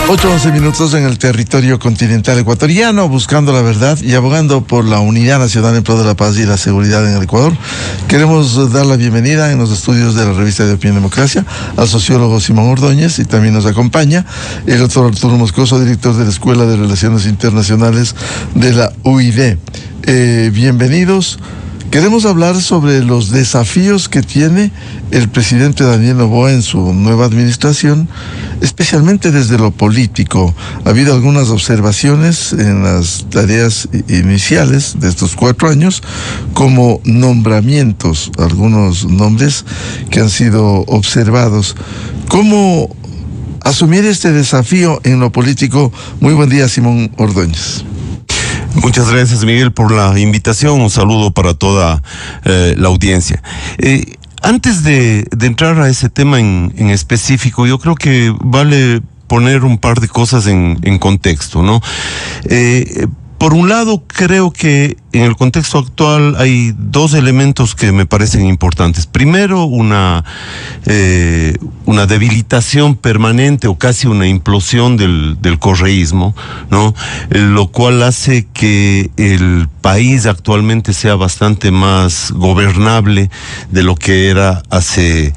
8:11 minutos en el territorio continental ecuatoriano, buscando la verdad y abogando por la unidad nacional en pro de la paz y la seguridad en el Ecuador. Queremos dar la bienvenida en los estudios de la revista de Opinión Democracia al sociólogo Simón Ordóñez, y también nos acompaña el doctor Arturo Moscoso, director de la Escuela de Relaciones Internacionales de la UID. Bienvenidos. Queremos hablar sobre los desafíos que tiene el presidente Daniel Noboa en su nueva administración, especialmente desde lo político. Ha habido algunas observaciones en las tareas iniciales de estos 4 años, como nombramientos, algunos nombres que han sido observados. ¿Cómo asumir este desafío en lo político? Muy buen día, Simón Ordóñez. Muchas gracias, Miguel, por la invitación. Un saludo para toda la audiencia. Antes de entrar a ese tema en específico, yo creo que vale poner un par de cosas en contexto, ¿no? Por un lado, creo que en el contexto actual hay 2 elementos que me parecen importantes. Primero, una debilitación permanente o casi una implosión del correísmo, ¿no? Lo cual hace que el país actualmente sea bastante más gobernable de lo que era hace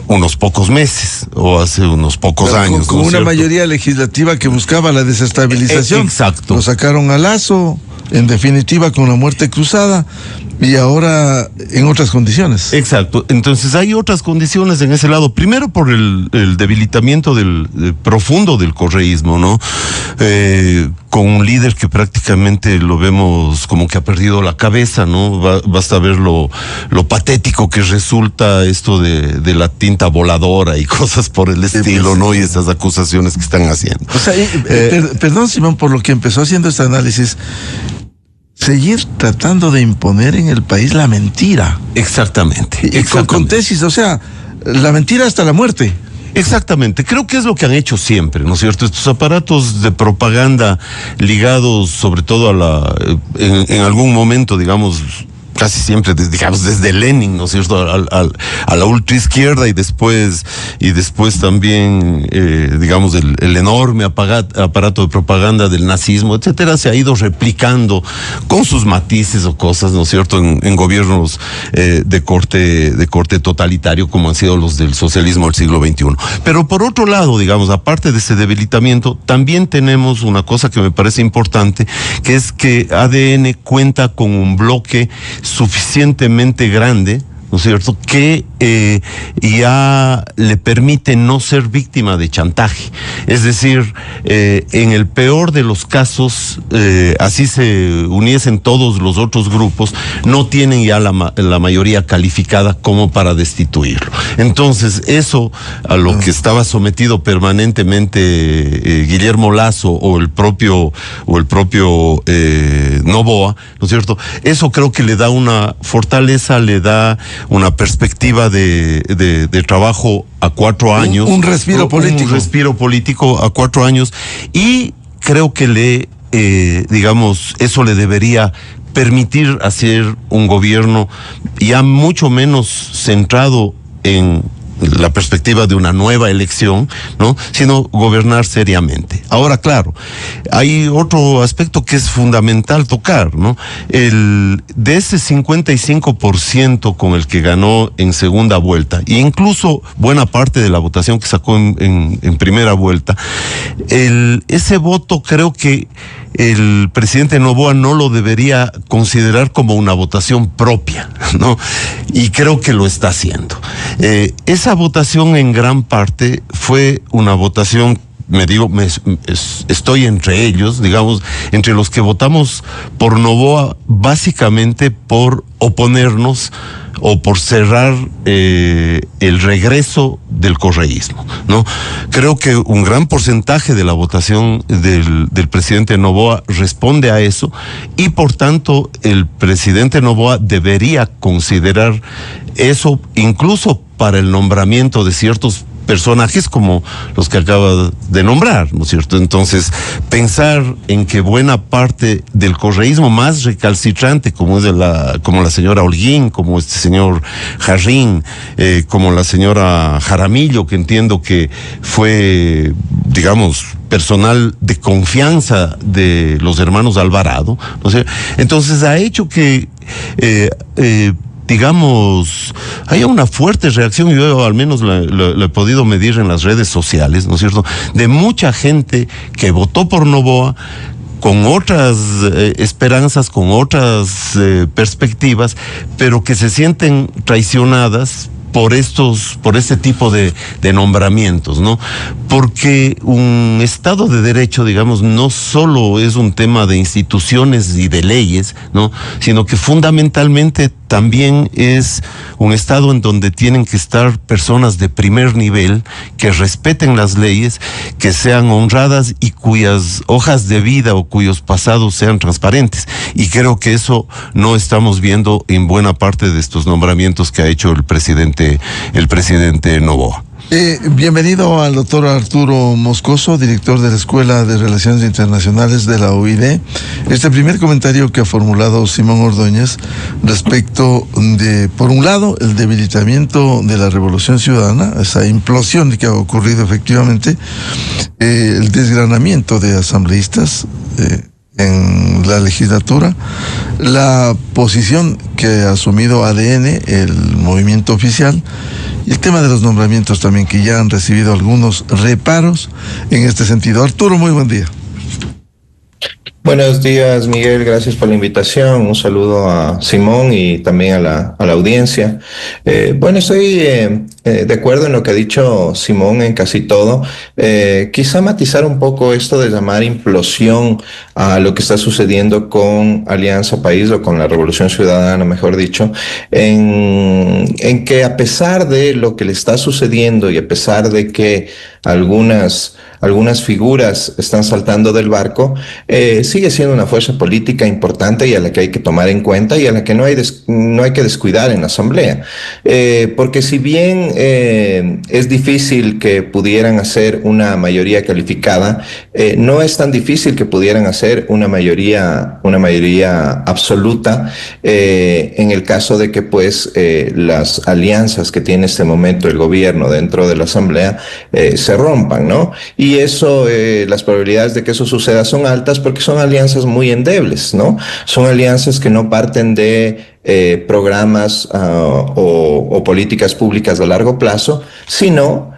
unos pocos meses o hace unos pocos años. Con una mayoría legislativa que buscaba la desestabilización. Exacto. Lo sacaron a Lazo, en definitiva con la muerte cruzada, y ahora en otras condiciones. Exacto. Entonces hay otras condiciones en ese lado. Primero por el debilitamiento profundo del correísmo, ¿no? Con un líder que prácticamente lo vemos como que ha perdido la cabeza, ¿no? Basta ver lo patético que resulta esto de la tinta voladora y cosas por el estilo, ¿no? Y esas acusaciones que están haciendo. O sea, perdón, Simón, por lo que empezó haciendo este análisis. Seguir tratando de imponer en el país la mentira. Exactamente. Y con tesis, o sea, la mentira hasta la muerte. Exactamente, creo que es lo que han hecho siempre, ¿no es cierto? Estos aparatos de propaganda ligados sobre todo a en algún momento, digamos, casi siempre, digamos, desde Lenin, ¿no es cierto?, a la ultraizquierda y después también, digamos, el enorme aparato de propaganda del nazismo, etcétera, se ha ido replicando con sus matices o cosas, ¿no es cierto?, en gobiernos de corte totalitario, como han sido los del socialismo del siglo XXI. Pero por otro lado, digamos, aparte de ese debilitamiento, también tenemos una cosa que me parece importante, que es que ADN cuenta con un bloque suficientemente grande, ¿no es cierto?, que ya le permite no ser víctima de chantaje. Es decir, en el peor de los casos, así se uniesen todos los otros grupos, no tienen ya la mayoría calificada como para destituirlo. Entonces, eso a lo que estaba sometido permanentemente Guillermo Lazo o el propio Noboa, ¿no es cierto? Eso creo que le da una fortaleza, le da una perspectiva de trabajo a 4 años. Un respiro político. Un respiro político a 4 años. Y creo que digamos, eso le debería permitir hacer un gobierno ya mucho menos centrado en la perspectiva de una nueva elección, ¿no?, sino gobernar seriamente. Ahora, claro, hay otro aspecto que es fundamental tocar, ¿no? De ese 55% con el que ganó en segunda vuelta, e incluso buena parte de la votación que sacó en primera vuelta, ese voto creo que el presidente Noboa no lo debería considerar como una votación propia, ¿no? Y creo que lo está haciendo. Esa votación en gran parte fue una votación, estoy entre ellos, digamos, entre los que votamos por Noboa básicamente por oponernos o por cerrar el regreso del correísmo, ¿no? Creo que un gran porcentaje de la votación del presidente Noboa responde a eso, y por tanto el presidente Noboa debería considerar eso incluso para el nombramiento de ciertos personajes como los que acaba de nombrar, ¿no es cierto? Entonces, pensar en que buena parte del correísmo más recalcitrante, como la señora Holguín, como este señor Jarrín, como la señora Jaramillo, que entiendo que fue, digamos, personal de confianza de los hermanos Alvarado, ¿no sé? Entonces ha hecho que digamos, haya una fuerte reacción, y yo al menos lo he podido medir en las redes sociales, ¿no es cierto?, de mucha gente que votó por Noboa con otras esperanzas, con otras perspectivas, pero que se sienten traicionadas por este tipo de nombramientos, ¿no? Porque un Estado de Derecho, digamos, no solo es un tema de instituciones y de leyes, ¿no? Sino que fundamentalmente también es un Estado en donde tienen que estar personas de primer nivel, que respeten las leyes, que sean honradas y cuyas hojas de vida o cuyos pasados sean transparentes. Y creo que eso no estamos viendo en buena parte de estos nombramientos que ha hecho el presidente Noboa. Bienvenido al doctor Arturo Moscoso, director de la Escuela de Relaciones Internacionales de la UID. Este primer comentario que ha formulado Simón Ordóñez respecto de, por un lado, el debilitamiento de la Revolución Ciudadana, esa implosión que ha ocurrido efectivamente, el desgranamiento de asambleístas en la legislatura, la posición que ha asumido ADN, el movimiento oficial, y el tema de los nombramientos también, que ya han recibido algunos reparos en este sentido. Arturo, muy buen día. Buenos días, Miguel, gracias por la invitación. Un saludo a Simón y también a la audiencia. Bueno, estoy de acuerdo en lo que ha dicho Simón en casi todo. Quizá matizar un poco esto de llamar implosión a lo que está sucediendo con Alianza País, o con la Revolución Ciudadana, mejor dicho, en que a pesar de lo que le está sucediendo y a pesar de que algunas figuras están saltando del barco, sigue siendo una fuerza política importante y a la que hay que tomar en cuenta y a la que no hay que descuidar en la Asamblea. Porque si bien es difícil que pudieran hacer una mayoría calificada, no es tan difícil que pudieran hacer una mayoría absoluta en el caso de que pues las alianzas que tiene este momento el gobierno dentro de la Asamblea se rompan, ¿no? Y eso, las probabilidades de que eso suceda son altas porque son alianzas muy endebles, ¿no? Son alianzas que no parten de programas o políticas públicas a largo plazo, sino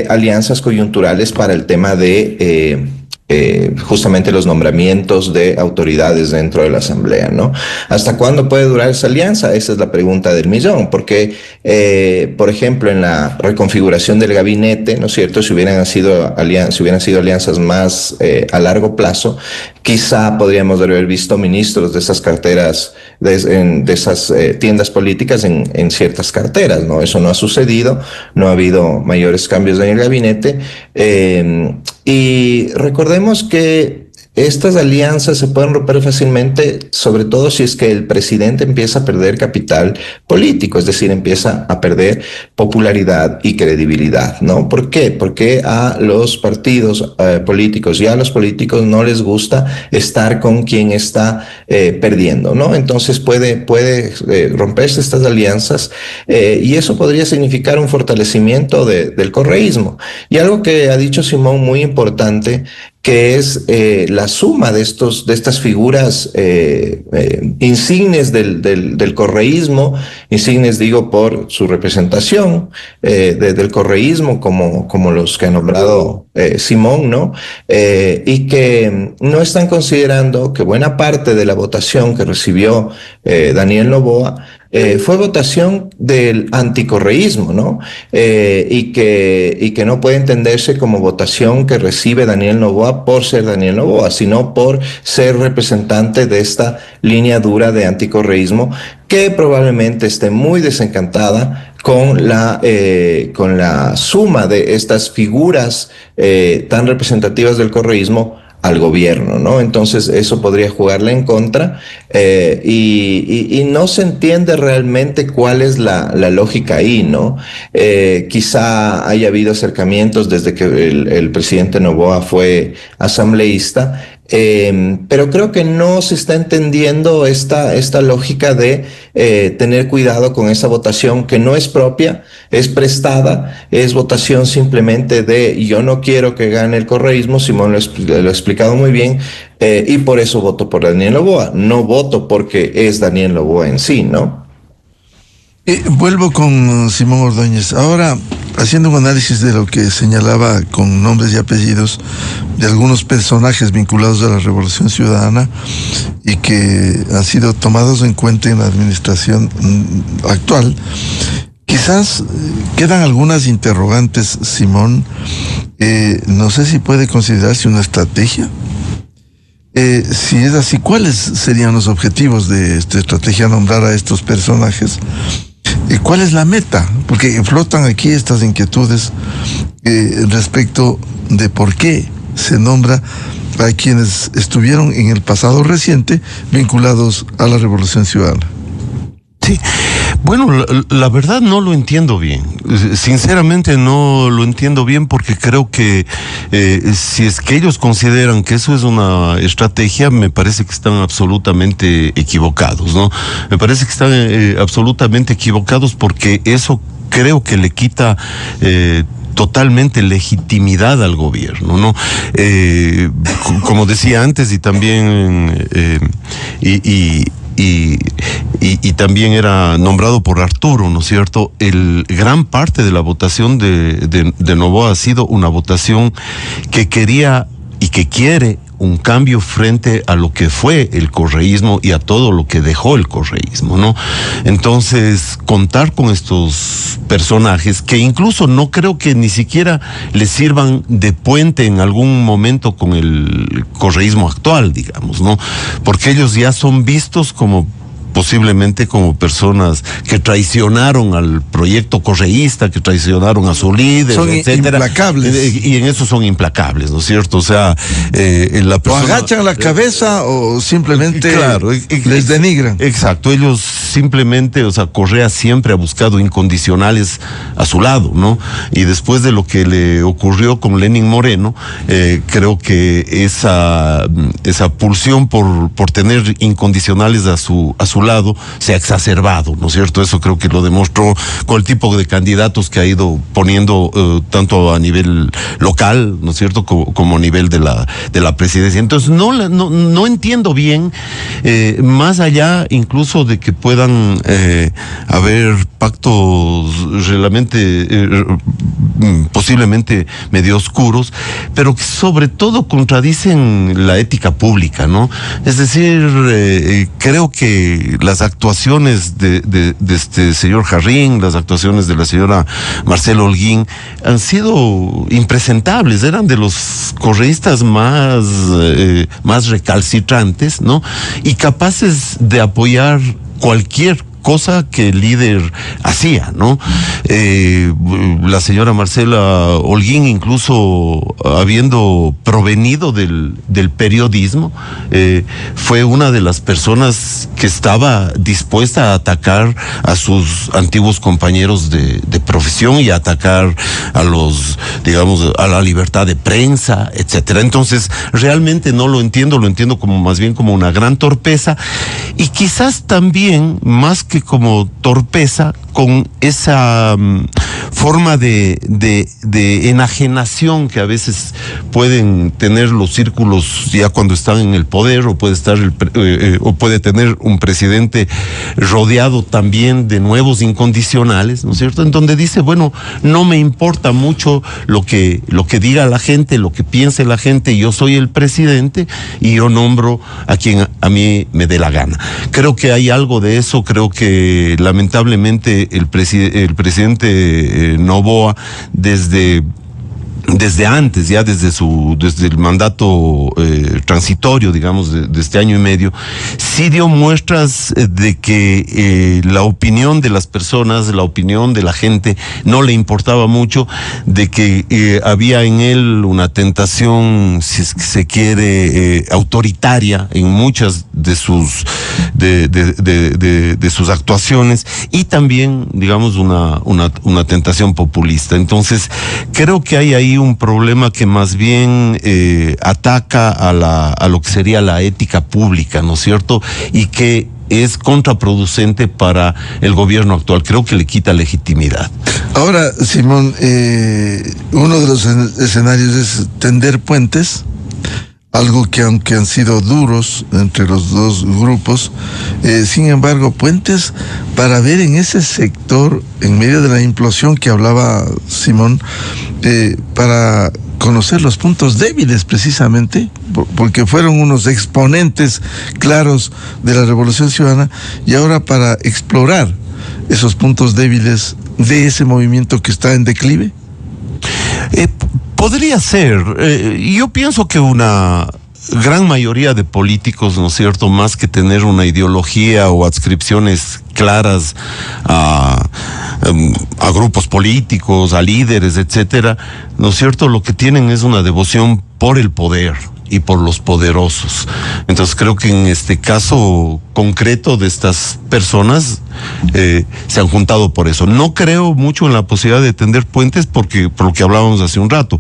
alianzas coyunturales para el tema de justamente los nombramientos de autoridades dentro de la Asamblea, ¿no? ¿Hasta cuándo puede durar esa alianza? Esa es la pregunta del millón, porque, por ejemplo, en la reconfiguración del gabinete, ¿no es cierto?, si hubieran sido alianzas más a largo plazo, quizá podríamos haber visto ministros de esas carteras, de esas tiendas políticas en ciertas carteras, ¿no? Eso no ha sucedido, no ha habido mayores cambios en el gabinete, y recordemos que estas alianzas se pueden romper fácilmente, sobre todo si es que el presidente empieza a perder capital político, es decir, empieza a perder popularidad y credibilidad, ¿no? ¿Por qué? Porque a los partidos políticos y a los políticos no les gusta estar con quien está perdiendo, ¿no? Entonces puede romperse estas alianzas y eso podría significar un fortalecimiento del correísmo. Y algo que ha dicho Simón muy importante, que es la suma de estas figuras insignes del correísmo, insignes digo por su representación del correísmo, como los que ha nombrado Simón, ¿no? Y que no están considerando que buena parte de la votación que recibió Daniel Noboa fue votación del anticorreísmo, ¿no? Y que no puede entenderse como votación que recibe Daniel Noboa por ser Daniel Noboa, sino por ser representante de esta línea dura de anticorreísmo, que probablemente esté muy desencantada con la suma de estas figuras tan representativas del correísmo al gobierno, ¿no? Entonces eso podría jugarle en contra y no se entiende realmente cuál es la lógica ahí, ¿no? Quizá haya habido acercamientos desde que el presidente Noboa fue asambleísta, pero creo que no se está entendiendo esta lógica de tener cuidado con esa votación que no es propia, es prestada, es votación simplemente de yo no quiero que gane el correísmo. Simón lo ha explicado muy bien, y por eso voto por Daniel Noboa, no voto porque es Daniel Noboa en sí, ¿no? Vuelvo con Simón Ordóñez. Ahora, haciendo un análisis de lo que señalaba con nombres y apellidos de algunos personajes vinculados a la Revolución Ciudadana y que han sido tomados en cuenta en la administración actual, quizás quedan algunas interrogantes, Simón. No sé si puede considerarse una estrategia. Si es así, ¿cuáles serían los objetivos de esta estrategia, nombrar a estos personajes? ¿Cuál es la meta? Porque flotan aquí estas inquietudes respecto de por qué se nombra a quienes estuvieron en el pasado reciente vinculados a la Revolución Ciudadana. Sí, bueno, la verdad no lo entiendo bien. Sinceramente no lo entiendo bien, porque creo que si es que ellos consideran que eso es una estrategia, me parece que están absolutamente equivocados, ¿no? Me parece que están absolutamente equivocados, porque eso creo que le quita totalmente legitimidad al gobierno, ¿no? Como decía antes, y también y también era nombrado por Arturo, ¿no es cierto? Gran parte de la votación de Noboa ha sido una votación que quería y que quiere un cambio frente a lo que fue el correísmo y a todo lo que dejó el correísmo, ¿no? Entonces, contar con estos personajes, que incluso no creo que ni siquiera les sirvan de puente en algún momento con el correísmo actual, digamos, ¿no? Porque ellos ya son vistos como posiblemente como personas que traicionaron al proyecto correísta, que traicionaron a su líder, son etcétera. Implacables. Y en eso son implacables, ¿no es cierto? O sea, la persona, o agachan la cabeza o simplemente claro, les denigran. Exacto, ellos simplemente, o sea, Correa siempre ha buscado incondicionales a su lado, ¿no? Y después de lo que le ocurrió con Lenín Moreno, creo que esa pulsión por tener incondicionales a su lado se ha exacerbado, ¿no es cierto? Eso creo que lo demostró con el tipo de candidatos que ha ido poniendo tanto a nivel local, ¿no es cierto?, como a nivel de la presidencia. Entonces no entiendo bien, más allá incluso de que puedan haber pactos realmente posiblemente medio oscuros, pero que sobre todo contradicen la ética pública, ¿no? Es decir, creo que las actuaciones de este señor Jarrín, las actuaciones de la señora Marcela Holguín han sido impresentables, eran de los correístas más recalcitrantes, ¿no? Y capaces de apoyar cualquier cosa que el líder hacía, ¿no? La señora Marcela Holguín, incluso habiendo provenido del periodismo, fue una de las personas que estaba dispuesta a atacar a sus antiguos compañeros de profesión y a atacar a a la libertad de prensa, etcétera. Entonces, realmente no lo entiendo como más bien como una gran torpeza, y quizás también, más que como torpeza, con esa forma de enajenación que a veces pueden tener los círculos ya cuando están en el poder, o puede tener un presidente rodeado también de nuevos incondicionales, ¿no es cierto? En donde dice, bueno, no me importa mucho lo que diga la gente, lo que piense la gente, yo soy el presidente y yo nombro a quien a mí me dé la gana. Creo que hay algo de eso. Creo que lamentablemente el presidente Noboa, desde desde antes, ya desde el mandato transitorio, digamos, de este año y medio, sí dio muestras de que la opinión de las personas, la opinión de la gente no le importaba mucho, de que había en él una tentación, si es que se quiere, autoritaria en muchas de sus de sus actuaciones, y también, digamos, una tentación populista. Entonces, creo que hay ahí un problema que más bien ataca a lo que sería la ética pública, ¿no es cierto? Y que es contraproducente para el gobierno actual. Creo que le quita legitimidad. Ahora, Simón, uno de los escenarios es tender puentes, algo que aunque han sido duros entre los dos grupos, sin embargo, puentes para ver en ese sector, en medio de la implosión que hablaba Simón, para conocer los puntos débiles precisamente, porque fueron unos exponentes claros de la Revolución Ciudadana, y ahora para explorar esos puntos débiles de ese movimiento que está en declive. Podría ser. Yo pienso que una gran mayoría de políticos, ¿no es cierto?, más que tener una ideología o adscripciones claras a grupos políticos, a líderes, etcétera, ¿no es cierto?, lo que tienen es una devoción por el poder y por los poderosos. Entonces creo que en este caso concreto de estas personas se han juntado por eso. No creo mucho en la posibilidad de tender puentes por lo que hablábamos hace un rato.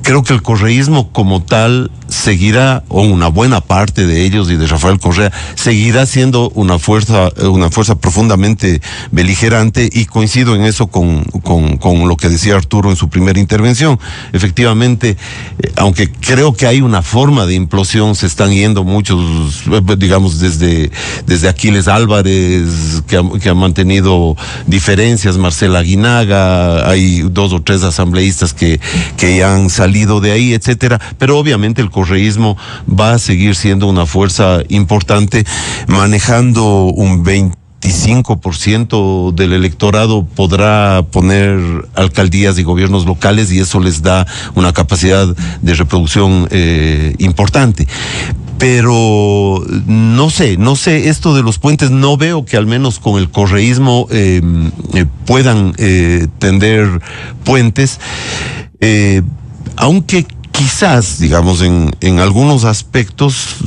Creo que el correísmo como tal seguirá, o una buena parte de ellos y de Rafael Correa, seguirá siendo una fuerza profundamente beligerante, y coincido en eso con lo que decía Arturo en su primera intervención. Efectivamente, aunque creo que hay una forma de implosión, se están yendo muchos, digamos, desde Aquiles Álvarez, que ha mantenido diferencias, Marcela Aguinaga, hay 2 o 3 asambleístas que ya han salido de ahí, etcétera, pero obviamente el correísmo va a seguir siendo una fuerza importante, manejando un 25% del electorado, podrá poner alcaldías y gobiernos locales, y eso les da una capacidad de reproducción importante. Pero no sé, esto de los puentes, no veo que al menos con el correísmo puedan tender puentes, aunque quizás, digamos, en algunos aspectos,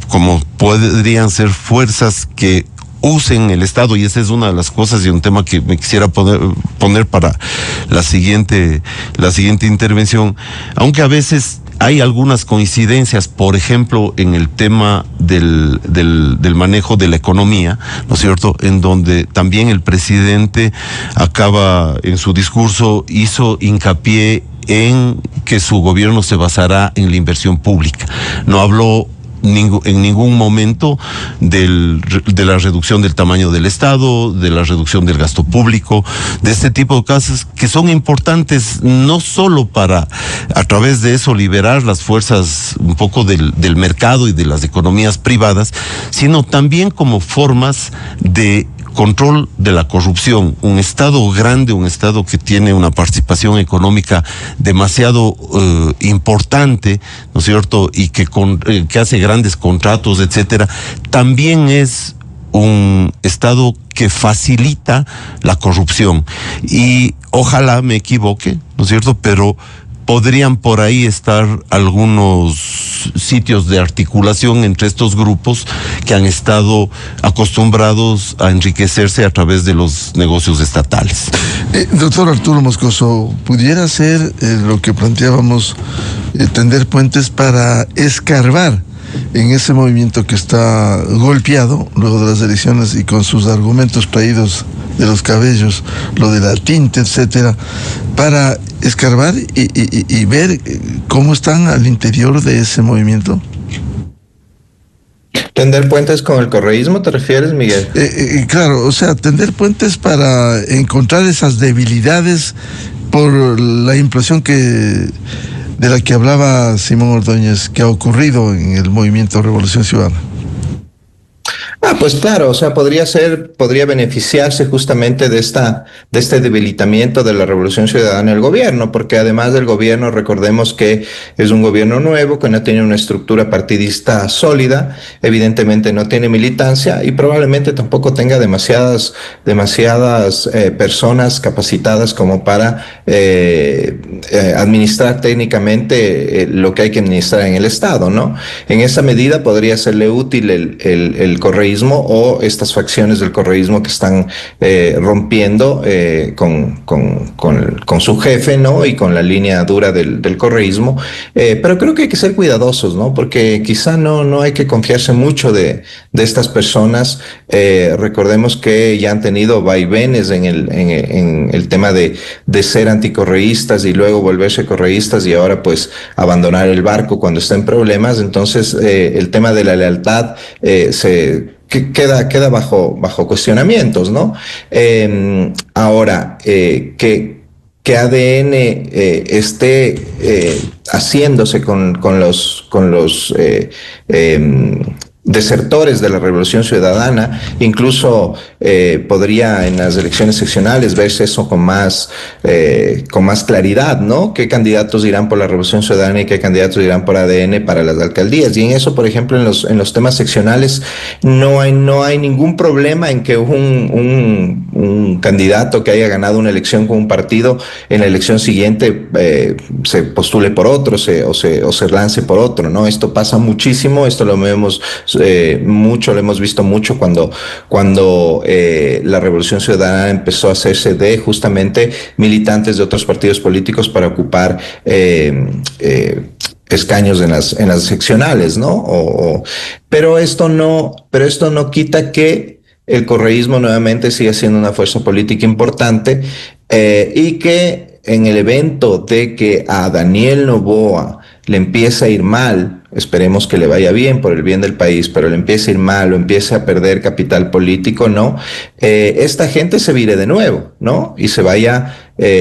como podrían ser fuerzas que usen el Estado, y esa es una de las cosas y un tema que me quisiera poner para la siguiente intervención, aunque a veces hay algunas coincidencias, por ejemplo, en el tema del manejo de la economía, ¿no es cierto?, en donde también el presidente acaba, en su discurso, hizo hincapié en que su gobierno se basará en la inversión pública. No habló en ningún momento de la reducción del tamaño del Estado, de la reducción del gasto público, de este tipo de cosas que son importantes no solo para, a través de eso, liberar las fuerzas un poco del mercado y de las economías privadas, sino también como formas de control de la corrupción. Un Estado grande, un Estado que tiene una participación económica demasiado importante, ¿no es cierto?, y que hace grandes contratos, etcétera, también es un Estado que facilita la corrupción. Y ojalá me equivoque, ¿no es cierto?, pero podrían por ahí estar algunos sitios de articulación entre estos grupos que han estado acostumbrados a enriquecerse a través de los negocios estatales. Doctor Arturo Moscoso, ¿pudiera ser lo que planteábamos, tender puentes para escarbar en ese movimiento que está golpeado luego de las elecciones y con sus argumentos traídos de los cabellos, lo de la tinta, etcétera, para escarbar y ver cómo están al interior de ese movimiento? ¿Tender puentes con el correísmo, te refieres, Miguel? Claro, o sea, tender puentes para encontrar esas debilidades por la implosión de la que hablaba Simón Ordóñez, que ha ocurrido en el movimiento Revolución Ciudadana. Pues claro, o sea, podría beneficiarse justamente de este debilitamiento de la Revolución Ciudadana del gobierno, porque además del gobierno, recordemos que es un gobierno nuevo, que no tiene una estructura partidista sólida, evidentemente no tiene militancia y probablemente tampoco tenga demasiadas personas capacitadas como para administrar técnicamente lo que hay que administrar en el Estado, ¿no? En esa medida podría serle útil el correísmo o estas facciones del correísmo que están rompiendo con su jefe, ¿no? Y con la línea dura del correísmo. Pero creo que hay que ser cuidadosos, ¿no? Porque quizá no hay que confiarse mucho de estas personas. Recordemos que ya han tenido vaivenes en el tema de ser anticorreístas y luego volverse correístas y ahora pues abandonar el barco cuando está en problemas. Entonces el tema de la lealtad queda bajo cuestionamientos, ¿no? Ahora, que ADN esté haciéndose con los desertores de la Revolución Ciudadana, incluso podría en las elecciones seccionales verse eso con más claridad, ¿no? ¿Qué candidatos irán por la Revolución Ciudadana y qué candidatos irán por ADN para las alcaldías? Y en eso, por ejemplo, en los temas seccionales no hay ningún problema en que un candidato que haya ganado una elección con un partido en la elección siguiente se postule por otro o se lance por otro, ¿no? Esto pasa muchísimo, esto lo hemos visto mucho cuando la Revolución Ciudadana empezó a hacerse de justamente militantes de otros partidos políticos para ocupar escaños en las seccionales, ¿no? Pero esto no quita que el correísmo nuevamente siga siendo una fuerza política importante y que en el evento de que a Daniel Noboa le empieza a ir mal, esperemos que le vaya bien por el bien del país, pero le empiece a ir mal o empiece a perder capital político, ¿no? Esta gente se vire de nuevo, ¿no? Y se vaya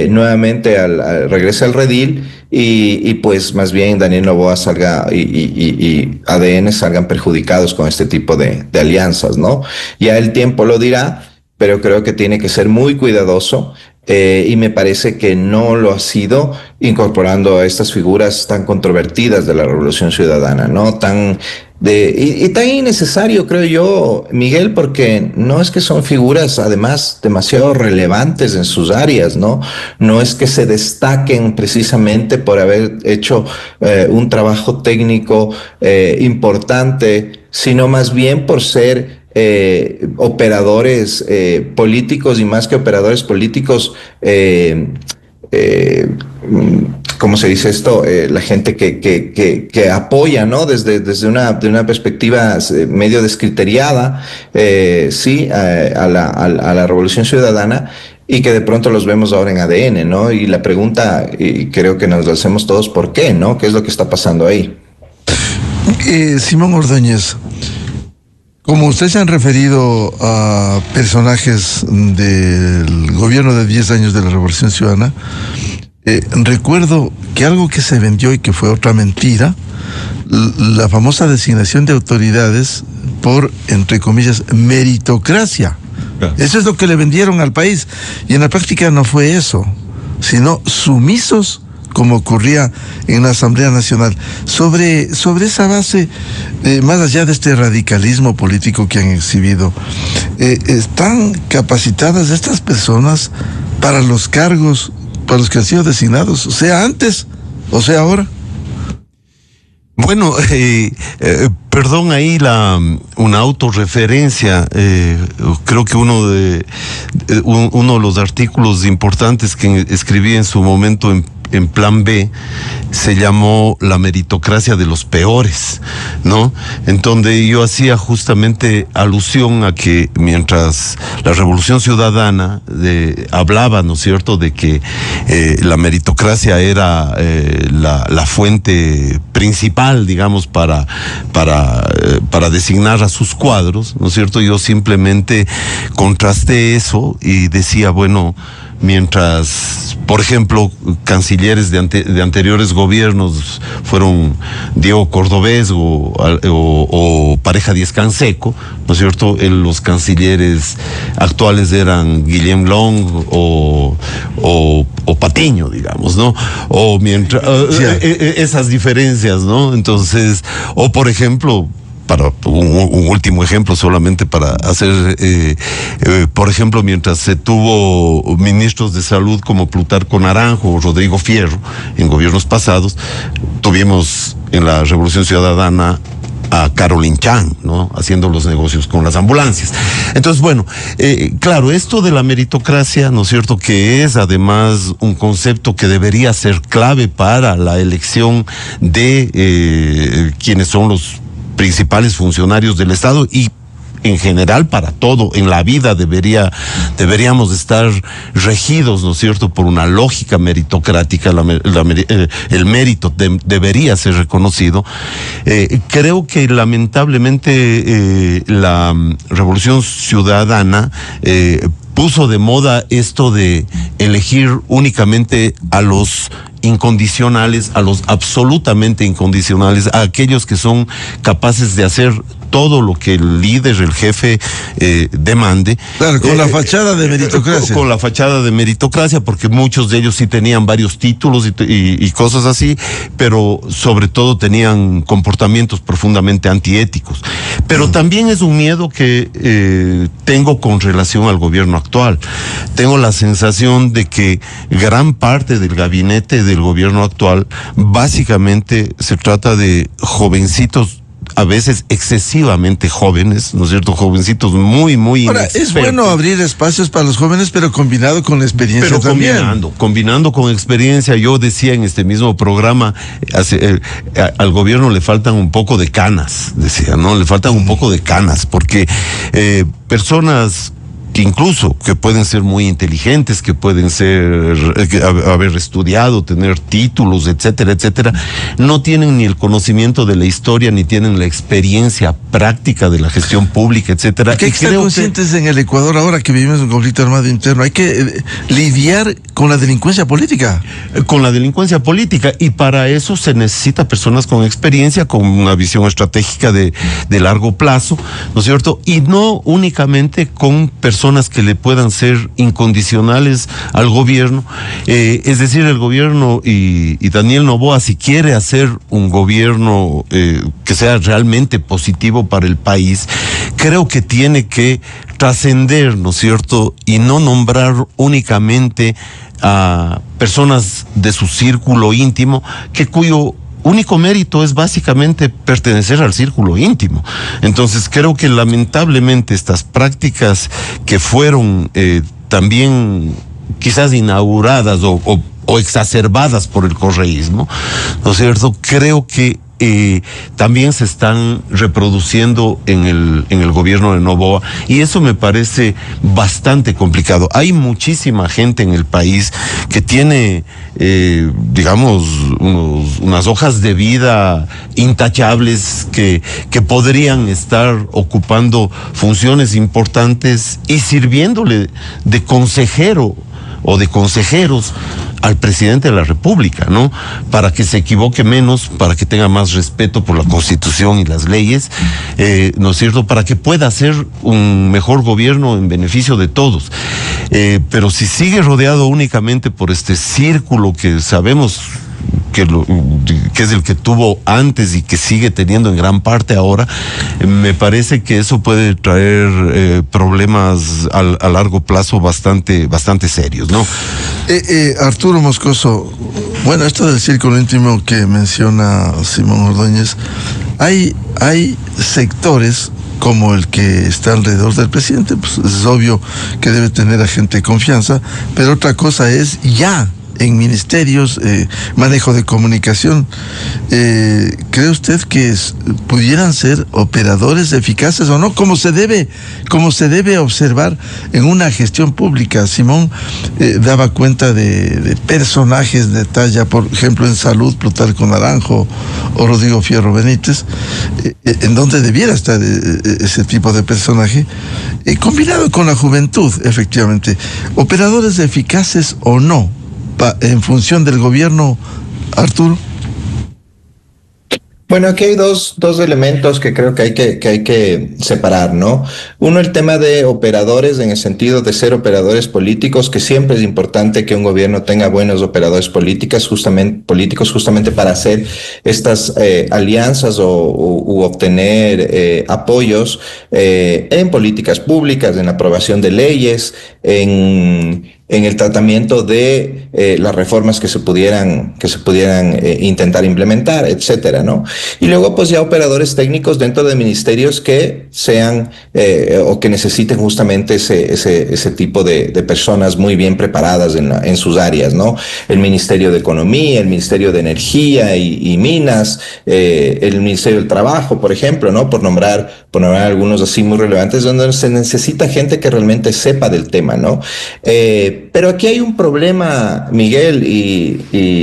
nuevamente regrese al redil y pues más bien Daniel Noboa salga y ADN salgan perjudicados con este tipo de alianzas, ¿no? Ya el tiempo lo dirá, pero creo que tiene que ser muy cuidadoso. Y me parece que no lo ha sido incorporando a estas figuras tan controvertidas de la Revolución Ciudadana, ¿no? Tan innecesario, creo yo, Miguel, porque no es que son figuras, además, demasiado relevantes en sus áreas, ¿no? No es que se destaquen precisamente por haber hecho un trabajo técnico importante, sino más bien por ser operadores políticos y más que operadores políticos, ¿cómo se dice esto? La gente que apoya, ¿no? Desde una perspectiva medio descriteriada, sí, a la Revolución Ciudadana. Y que de pronto los vemos ahora en ADN, ¿no? Y la pregunta, y creo que nos la hacemos todos, ¿por qué, no? ¿Qué es lo que está pasando ahí? Simón Ordóñez, como ustedes se han referido a personajes del gobierno de 10 años de la Revolución Ciudadana, recuerdo que algo que se vendió y que fue otra mentira, la famosa designación de autoridades por, entre comillas, meritocracia. Eso es lo que le vendieron al país. Y en la práctica no fue eso, sino sumisos, como ocurría en la Asamblea Nacional. Sobre esa base, más allá de este radicalismo político que han exhibido, ¿están capacitadas estas personas para los cargos para los que han sido designados, sea antes o sea ahora? Bueno, perdón ahí una autorreferencia. Creo que uno de los artículos importantes que escribí en su momento en Plan B se llamó La meritocracia de los peores, ¿no? En donde yo hacía justamente alusión a que mientras la Revolución Ciudadana hablaba, ¿no es cierto?, de que la meritocracia era la fuente principal, digamos, para designar a sus cuadros, ¿no es cierto? Yo simplemente contrasté eso y decía, bueno, mientras, por ejemplo, cancilleres de anteriores gobiernos fueron Diego Cordovez o Pareja Díez Canseco, ¿no es cierto? Los cancilleres actuales eran Guillem Long o Patiño, digamos, ¿no? O mientras esas diferencias, ¿no? Entonces, o por ejemplo, para un último ejemplo, solamente para hacer, por ejemplo, mientras se tuvo ministros de salud como Plutarco Naranjo o Rodrigo Fierro en gobiernos pasados, tuvimos en la Revolución Ciudadana a Caroline Chang, ¿no? Haciendo los negocios con las ambulancias. Entonces, bueno, claro, esto de la meritocracia, ¿no es cierto?, que es además un concepto que debería ser clave para la elección de quienes son los principales funcionarios del Estado y en general para todo en la vida deberíamos estar regidos, ¿no es cierto?, por una lógica meritocrática. El mérito debería ser reconocido. Creo que lamentablemente la Revolución Ciudadana puso de moda esto de elegir únicamente a los incondicionales, a los absolutamente incondicionales, a aquellos que son capaces de hacer todo lo que el líder, el jefe demande. Claro, con la fachada de meritocracia. Con la fachada de meritocracia, porque muchos de ellos sí tenían varios títulos y cosas así, pero sobre todo tenían comportamientos profundamente antiéticos. Pero también es un miedo que tengo con relación al gobierno actual. Tengo la sensación de que gran parte del gabinete del gobierno actual básicamente se trata de jovencitos, a veces excesivamente jóvenes, ¿no es cierto? Jovencitos muy Ahora, es bueno abrir espacios para los jóvenes, pero combinado con la experiencia pero también. Combinando con experiencia. Yo decía en este mismo programa, al gobierno le faltan un poco de canas, decía, ¿no? Le faltan un poco de canas, porque personas que pueden ser muy inteligentes, que pueden ser, haber estudiado, tener títulos, etcétera, etcétera, no tienen ni el conocimiento de la historia, ni tienen la experiencia práctica de la gestión pública, etcétera. Hay que estar conscientes en el Ecuador, ahora que vivimos un conflicto armado interno, hay que lidiar con la delincuencia política. Con la delincuencia política, y para eso se necesita personas con experiencia, con una visión estratégica de largo plazo, ¿no es cierto? Y no únicamente con personas que le puedan ser incondicionales al gobierno. Es decir, el gobierno y Daniel Noboa, si quiere hacer un gobierno que sea realmente positivo para el país, creo que tiene que trascender, ¿no es cierto?, y no nombrar únicamente a personas de su círculo íntimo, cuyo único mérito es básicamente pertenecer al círculo íntimo. Entonces creo que lamentablemente estas prácticas que fueron también quizás inauguradas o exacerbadas por el correísmo, ¿no es cierto?, creo que también se están reproduciendo en el gobierno de Noboa, y eso me parece bastante complicado. Hay muchísima gente en el país que tiene, digamos, unas hojas de vida intachables que podrían estar ocupando funciones importantes y sirviéndole de consejero o de consejeros al presidente de la República, ¿no? Para que se equivoque menos, para que tenga más respeto por la Constitución y las leyes, ¿no es cierto?, para que pueda hacer un mejor gobierno en beneficio de todos. Pero si sigue rodeado únicamente por este círculo que sabemos que es el que tuvo antes y que sigue teniendo en gran parte ahora, me parece que eso puede traer problemas a largo plazo bastante serios, ¿no? Arturo Moscoso, bueno, esto del círculo íntimo que menciona Simón Ordóñez, hay sectores como el que está alrededor del presidente, pues es obvio que debe tener a gente de confianza, pero otra cosa es ya en ministerios, manejo de comunicación. ¿Cree usted que pudieran ser operadores eficaces o no? Como se debe observar en una gestión pública. Simón daba cuenta de personajes de talla, por ejemplo, en salud, Plutarco Naranjo o Rodrigo Fierro Benítez, en donde debiera estar ese tipo de personaje, combinado con la juventud, efectivamente. ¿Operadores eficaces o no en función del gobierno, Arturo? Bueno, aquí hay dos elementos que creo que hay que separar, ¿no? Uno, el tema de operadores en el sentido de ser operadores políticos, que siempre es importante que un gobierno tenga buenos operadores políticos justamente para hacer estas alianzas u obtener apoyos en políticas públicas, en la aprobación de leyes, en el tratamiento de las reformas que se pudieran intentar implementar, etcétera, ¿no? Y luego, pues ya operadores técnicos dentro de ministerios que sean o que necesiten justamente ese tipo de personas muy bien preparadas en sus áreas, ¿no? El Ministerio de Economía, el Ministerio de Energía y Minas, el Ministerio del Trabajo, por ejemplo, ¿no? Por nombrar algunos así muy relevantes, donde se necesita gente que realmente sepa del tema, ¿no? Pero aquí hay un problema, Miguel, y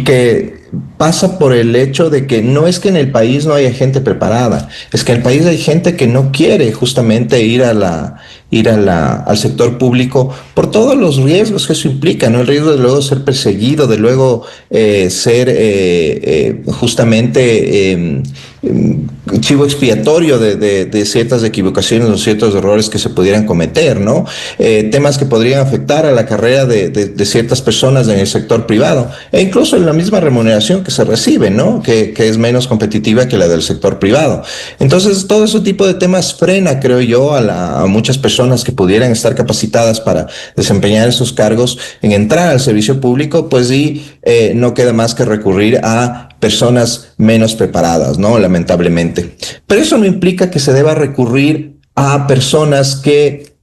que pasa por el hecho de que no es que en el país no haya gente preparada, es que en el país hay gente que no quiere justamente ir al sector público por todos los riesgos que eso implica, ¿no? El riesgo de luego ser perseguido, de luego ser justamente chivo expiatorio de ciertas equivocaciones o ciertos errores que se pudieran cometer, ¿no? Temas que podrían afectar a la carrera de ciertas personas en el sector privado, e incluso en la misma remuneración que se recibe, ¿no? Que es menos competitiva que la del sector privado. Entonces, todo ese tipo de temas frena, creo yo, a muchas personas que pudieran estar capacitadas para desempeñar esos cargos en entrar al servicio público, pues no queda más que recurrir a personas menos preparadas, ¿no? Lamentablemente. Pero eso no implica que se deba recurrir a personas que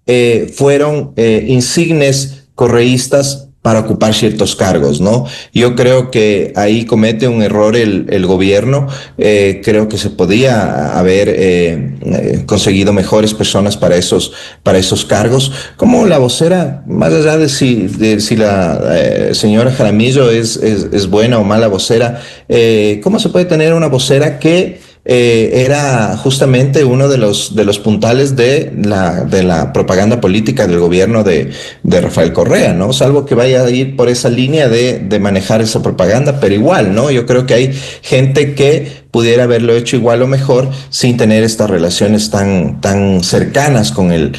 fueron insignes correístas para ocupar ciertos cargos, ¿no? Yo creo que ahí comete un error el gobierno. Creo que se podía haber conseguido mejores personas para esos cargos, como la vocera, más allá de si la señora Jaramillo es buena o mala vocera, ¿cómo se puede tener una vocera que era justamente uno de los puntales de la propaganda política del gobierno de Rafael Correa, ¿no? Salvo que vaya a ir por esa línea de manejar esa propaganda, pero igual, ¿no? Yo creo que hay gente que pudiera haberlo hecho igual o mejor sin tener estas relaciones tan cercanas con el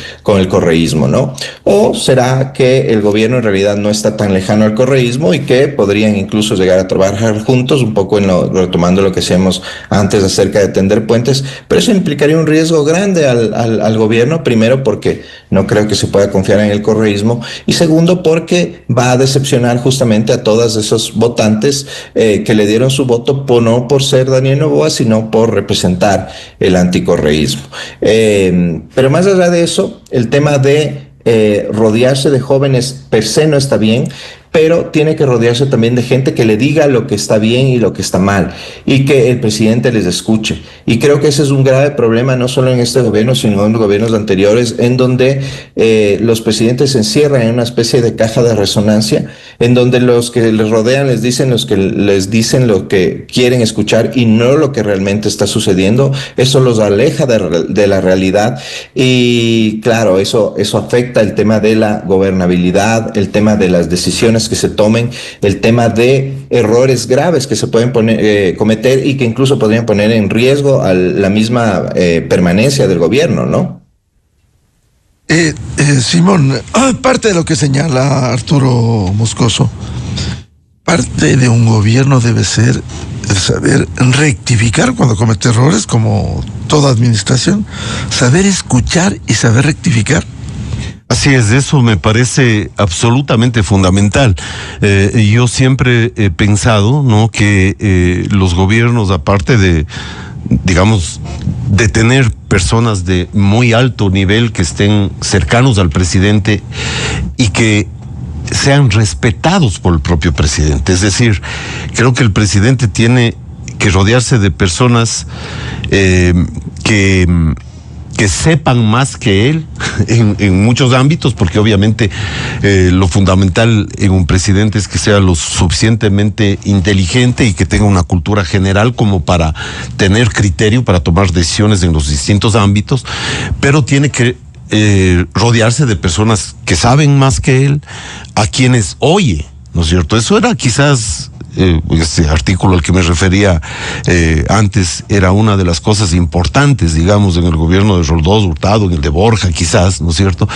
correísmo, ¿no? O será que el gobierno en realidad no está tan lejano al correísmo y que podrían incluso llegar a trabajar juntos, un poco retomando lo que hacíamos antes acerca de tender puentes, pero eso implicaría un riesgo grande al gobierno, primero porque no creo que se pueda confiar en el correísmo, y segundo porque va a decepcionar justamente a todos esos votantes que le dieron su voto no por ser Daniel Noboa, sino por representar el anticorreísmo. Pero más allá de eso, el tema de rodearse de jóvenes per se no está bien, pero tiene que rodearse también de gente que le diga lo que está bien y lo que está mal, y que el presidente les escuche. Y creo que ese es un grave problema, no solo en este gobierno, sino en los gobiernos anteriores, en donde los presidentes se encierran en una especie de caja de resonancia, en donde los que les rodean les dicen lo que quieren escuchar y no lo que realmente está sucediendo. Eso los aleja de la realidad, y claro, eso afecta el tema de la gobernabilidad, el tema de las decisiones que se tomen, el tema de errores graves que se pueden cometer y que incluso podrían poner en riesgo a la misma permanencia del gobierno, ¿no? Simón, parte de lo que señala Arturo Moscoso, parte de un gobierno debe ser saber rectificar cuando comete errores, como toda administración, saber escuchar y saber rectificar. Así es, eso me parece absolutamente fundamental. Yo siempre he pensado, ¿no?, que los gobiernos, aparte de, digamos, de tener personas de muy alto nivel que estén cercanos al presidente y que sean respetados por el propio presidente. Es decir, creo que el presidente tiene que rodearse de personas que sepan más que él en muchos ámbitos, porque obviamente lo fundamental en un presidente es que sea lo suficientemente inteligente y que tenga una cultura general como para tener criterio para tomar decisiones en los distintos ámbitos, pero tiene que rodearse de personas que saben más que él, a quienes oye, ¿no es cierto? Eso era quizás... Este artículo al que me refería antes era una de las cosas importantes, digamos, en el gobierno de Roldós, Hurtado, en el de Borja quizás, ¿no es cierto?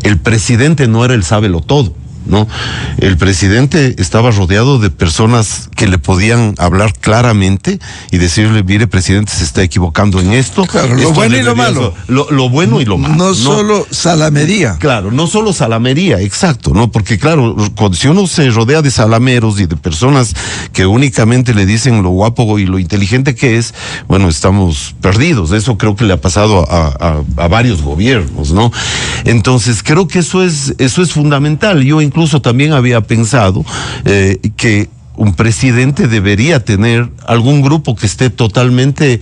El presidente no era el sábelo todo, ¿no? El presidente estaba rodeado de personas que le podían hablar claramente y decirle, mire, presidente, se está equivocando en esto. Claro, lo bueno y lo malo. Lo bueno y lo malo. No solo salamería. Claro, no solo salamería, exacto, ¿no? Porque claro, si uno se rodea de salameros y de personas que únicamente le dicen lo guapo y lo inteligente que es, bueno, estamos perdidos. Eso creo que le ha pasado a varios gobiernos, ¿no? Entonces, creo que eso es fundamental. Yo incluso también había pensado que un presidente debería tener algún grupo que esté totalmente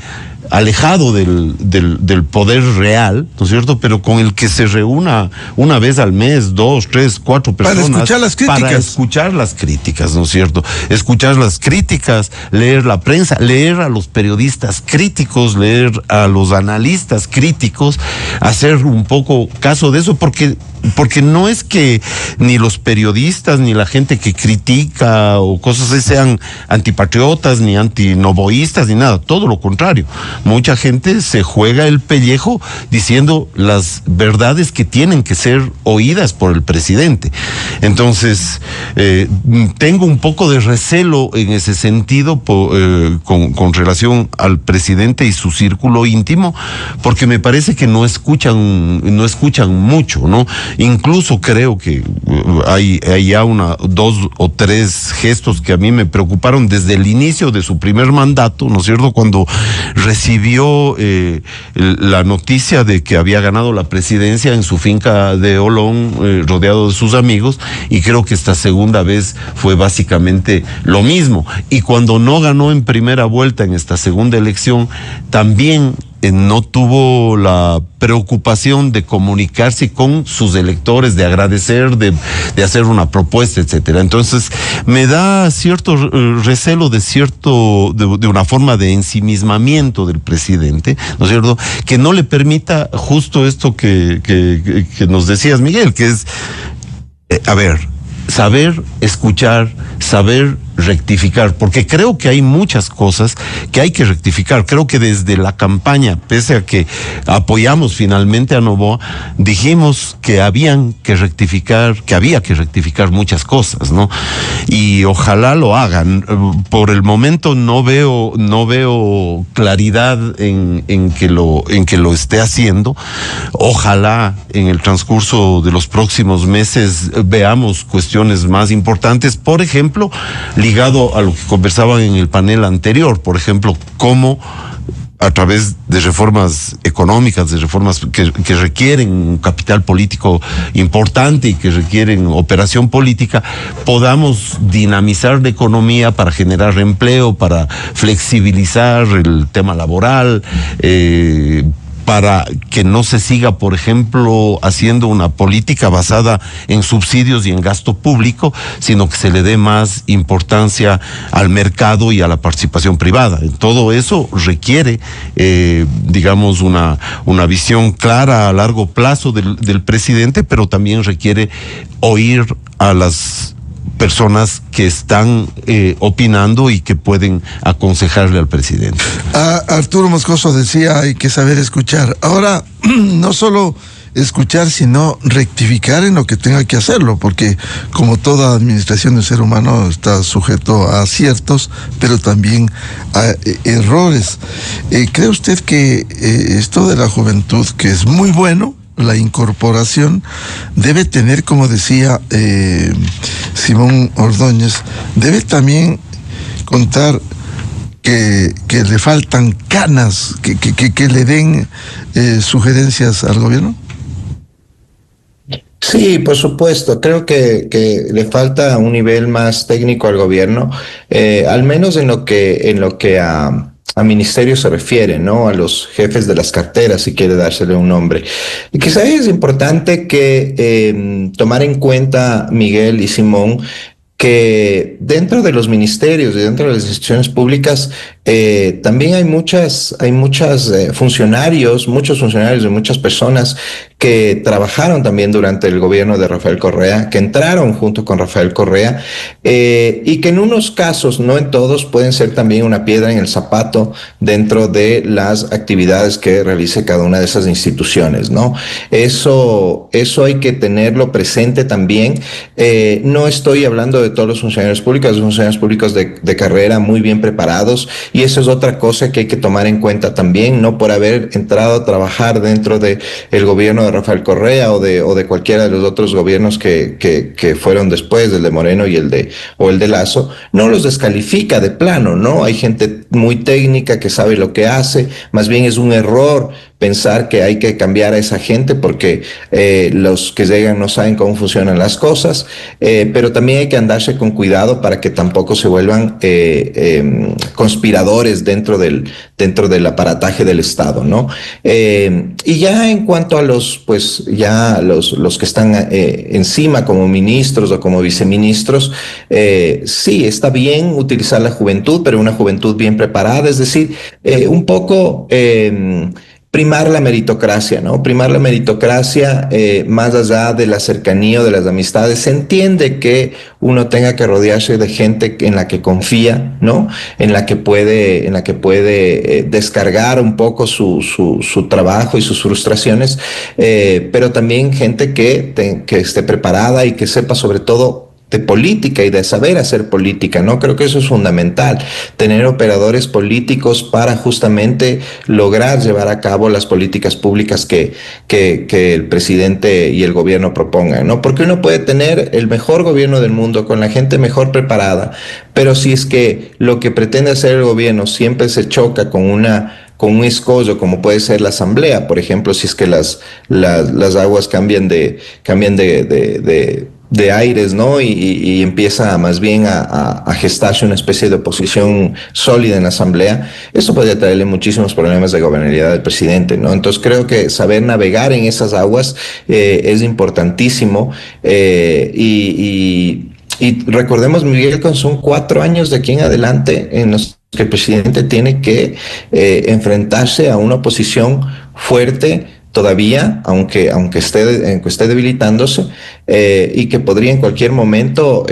alejado del poder real, ¿no es cierto? Pero con el que se reúna una vez al mes, 2, 3, 4 personas. Para escuchar las críticas. Para escuchar las críticas, ¿no es cierto? Escuchar las críticas, leer la prensa, leer a los periodistas críticos, leer a los analistas críticos, hacer un poco caso de eso, porque no es que ni los periodistas ni la gente que critica o cosas así sean antipatriotas ni antinovoístas ni nada, todo lo contrario. Mucha gente se juega el pellejo diciendo las verdades que tienen que ser oídas por el presidente. Entonces, tengo un poco de recelo en ese sentido con relación al presidente y su círculo íntimo, porque me parece que no escuchan mucho, ¿no? Incluso creo que hay ya 2 o 3 gestos que a mí me preocuparon desde el inicio de su primer mandato, ¿no es cierto? Cuando recibió la noticia de que había ganado la presidencia en su finca de Olón, rodeado de sus amigos, y creo que esta segunda vez fue básicamente lo mismo. Y cuando no ganó en primera vuelta en esta segunda elección, también no tuvo la preocupación de comunicarse con sus electores, de agradecer, de hacer una propuesta, etcétera. Entonces, me da cierto recelo de una forma de ensimismamiento del presidente, ¿no es cierto? Que no le permita justo esto que nos decías, Miguel, que es, saber escuchar, saber rectificar, porque creo que hay muchas cosas que hay que rectificar. Creo que desde la campaña, pese a que apoyamos finalmente a Noboa, dijimos que había que rectificar muchas cosas, ¿no? Y ojalá lo hagan. Por el momento no veo claridad en que lo esté haciendo. Ojalá en el transcurso de los próximos meses veamos cuestiones más importantes, por ejemplo, ligado a lo que conversaban en el panel anterior, por ejemplo, cómo a través de reformas económicas, de reformas que requieren un capital político importante y que requieren operación política, podamos dinamizar la economía para generar empleo, para flexibilizar el tema laboral, para que no se siga, por ejemplo, haciendo una política basada en subsidios y en gasto público, sino que se le dé más importancia al mercado y a la participación privada. Todo eso requiere, digamos, una visión clara a largo plazo del presidente, pero también requiere oír a las personas que están opinando y que pueden aconsejarle al presidente. Arturo Moscoso decía, hay que saber escuchar. Ahora, no solo escuchar, sino rectificar en lo que tenga que hacerlo, porque como toda administración de un ser humano está sujeto a aciertos, pero también a errores. ¿Cree usted que esto de la juventud, que es muy bueno, la incorporación, debe tener, como decía Simón Ordóñez, debe también contar que le faltan canas, que le den sugerencias al gobierno? Sí, por supuesto. Creo que le falta un nivel más técnico al gobierno, al menos en lo que a ministerio se refiere, ¿no? A los jefes de las carteras, si quiere dársele un nombre. Y quizá es importante que tomar en cuenta, Miguel y Simón, que dentro de los ministerios y dentro de las instituciones públicas también hay muchas muchos funcionarios y muchas personas que trabajaron también durante el gobierno de Rafael Correa, que entraron junto con Rafael Correa y que en unos casos, no en todos, pueden ser también una piedra en el zapato dentro de las actividades que realice cada una de esas instituciones, ¿no? Eso hay que tenerlo presente también. No estoy hablando de todos los funcionarios públicos de carrera muy bien preparados, y eso es otra cosa que hay que tomar en cuenta también, no por haber entrado a trabajar dentro de el gobierno de Rafael Correa o de cualquiera de los otros gobiernos que fueron después, el de Moreno y el de Lazo, no los descalifica de plano, ¿no? Hay gente muy técnica que sabe lo que hace, más bien es un error pensar que hay que cambiar a esa gente porque los que llegan no saben cómo funcionan las cosas, pero también hay que andarse con cuidado para que tampoco se vuelvan conspiradores dentro del aparataje del Estado, ¿no? Y ya en cuanto a los que están encima como ministros o como viceministros, sí, está bien utilizar la juventud, pero una juventud bien preparada, es decir, un poco primar la meritocracia, ¿no? Primar la meritocracia más allá de la cercanía o de las amistades. Se entiende que uno tenga que rodearse de gente en la que confía, ¿no? En la que puede descargar un poco su trabajo y sus frustraciones, pero también gente que esté preparada y que sepa sobre todo de política y de saber hacer política, ¿no? Creo que eso es fundamental, tener operadores políticos para justamente lograr llevar a cabo las políticas públicas que el presidente y el gobierno propongan, ¿no? Porque uno puede tener el mejor gobierno del mundo con la gente mejor preparada, pero si es que lo que pretende hacer el gobierno siempre se choca con un escollo, como puede ser la asamblea, por ejemplo, si es que las aguas cambian de aires, ¿no? Y empieza más bien a gestarse una especie de oposición sólida en la asamblea, eso podría traerle muchísimos problemas de gobernabilidad al presidente, ¿no? Entonces creo que saber navegar en esas aguas es importantísimo, y recordemos, Miguel, que son 4 años de aquí en adelante en los que el presidente tiene que enfrentarse a una oposición fuerte todavía, aunque esté debilitándose, y que podría en cualquier momento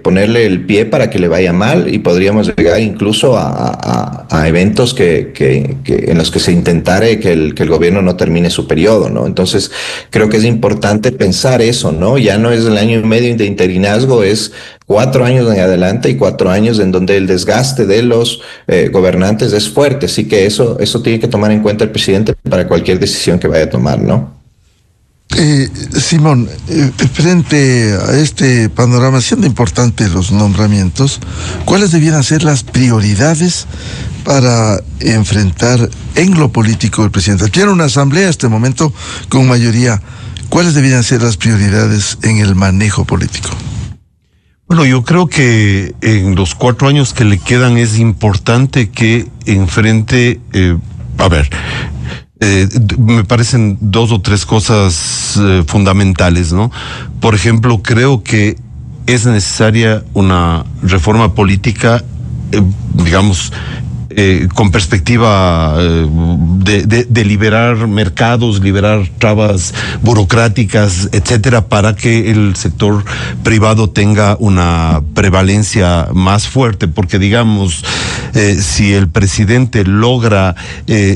ponerle el pie para que le vaya mal, y podríamos llegar incluso a eventos en los que se intentare que el gobierno no termine su periodo, ¿no? Entonces, creo que es importante pensar eso, ¿no? Ya no es el año y medio de interinazgo, es 4 años en adelante y 4 años en donde el desgaste de los gobernantes es fuerte. Así que eso tiene que tomar en cuenta el presidente para cualquier decisión que vaya a tomar, ¿no? Simón, frente a este panorama, siendo importantes los nombramientos, ¿cuáles debieran ser las prioridades para enfrentar en lo político el presidente? Tiene una asamblea en este momento con mayoría. ¿Cuáles debieran ser las prioridades en el manejo político? Bueno, yo creo que en los 4 años que le quedan es importante que enfrente, me parecen 2 o 3 cosas fundamentales, ¿no? Por ejemplo, creo que es necesaria una reforma política, digamos, con perspectiva de liberar mercados, liberar trabas burocráticas, etcétera, para que el sector privado tenga una prevalencia más fuerte, porque digamos, si el presidente logra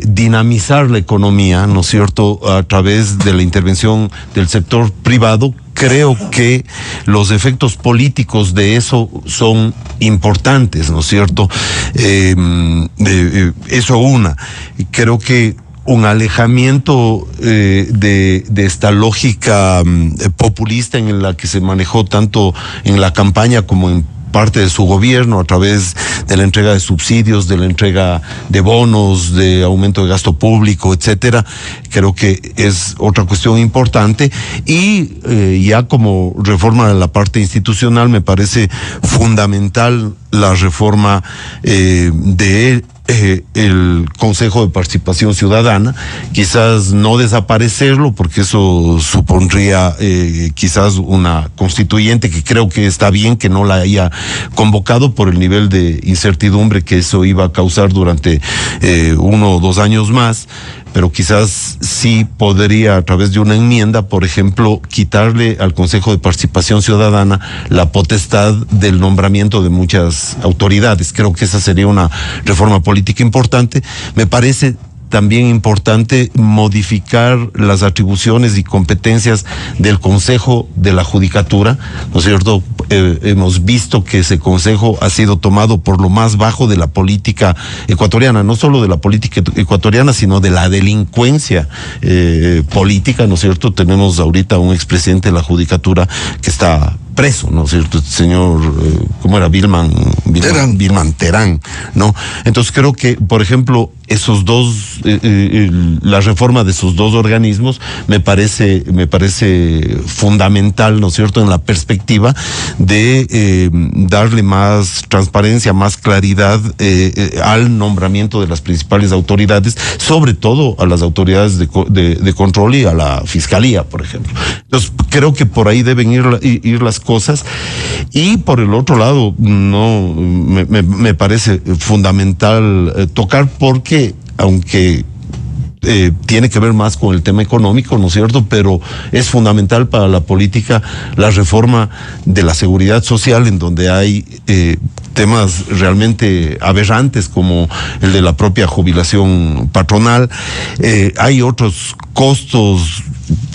dinamizar la economía, ¿no es cierto?, a través de la intervención del sector privado, creo que los efectos políticos de eso son importantes, ¿no es cierto? Eso una. Creo que un alejamiento de esta lógica populista en la que se manejó tanto en la campaña como en parte de su gobierno a través de la entrega de subsidios, de la entrega de bonos, de aumento de gasto público, etcétera. Creo que es otra cuestión importante. Y ya como reforma de la parte institucional, me parece fundamental la reforma el Consejo de Participación Ciudadana, quizás no desaparecerlo, porque eso supondría quizás una constituyente, que creo que está bien que no la haya convocado por el nivel de incertidumbre que eso iba a causar durante 1 o 2 años más, pero quizás sí podría, a través de una enmienda, por ejemplo, quitarle al Consejo de Participación Ciudadana la potestad del nombramiento de muchas autoridades. Creo que esa sería una reforma política importante. Me parece también importante modificar las atribuciones y competencias del Consejo de la Judicatura, ¿no es cierto? Hemos visto que ese consejo ha sido tomado por lo más bajo de la política ecuatoriana, no solo de la política ecuatoriana, sino de la delincuencia política, ¿no es cierto? Tenemos ahorita un expresidente de la Judicatura que está preso, ¿no es cierto? Señor, ¿cómo era? Vilman Terán, ¿no? Entonces creo que, por ejemplo, esos dos, la reforma de esos dos organismos me parece fundamental, ¿no es cierto?, en la perspectiva de darle más transparencia, más claridad al nombramiento de las principales autoridades, sobre todo a las autoridades de control y a la fiscalía, por ejemplo. Entonces creo que por ahí deben ir las cosas. Y por el otro lado, no me parece fundamental tocar, porque aunque tiene que ver más con el tema económico, ¿no es cierto?, pero es fundamental para la política la reforma de la seguridad social, en donde hay temas realmente aberrantes como el de la propia jubilación patronal. Hay otros costos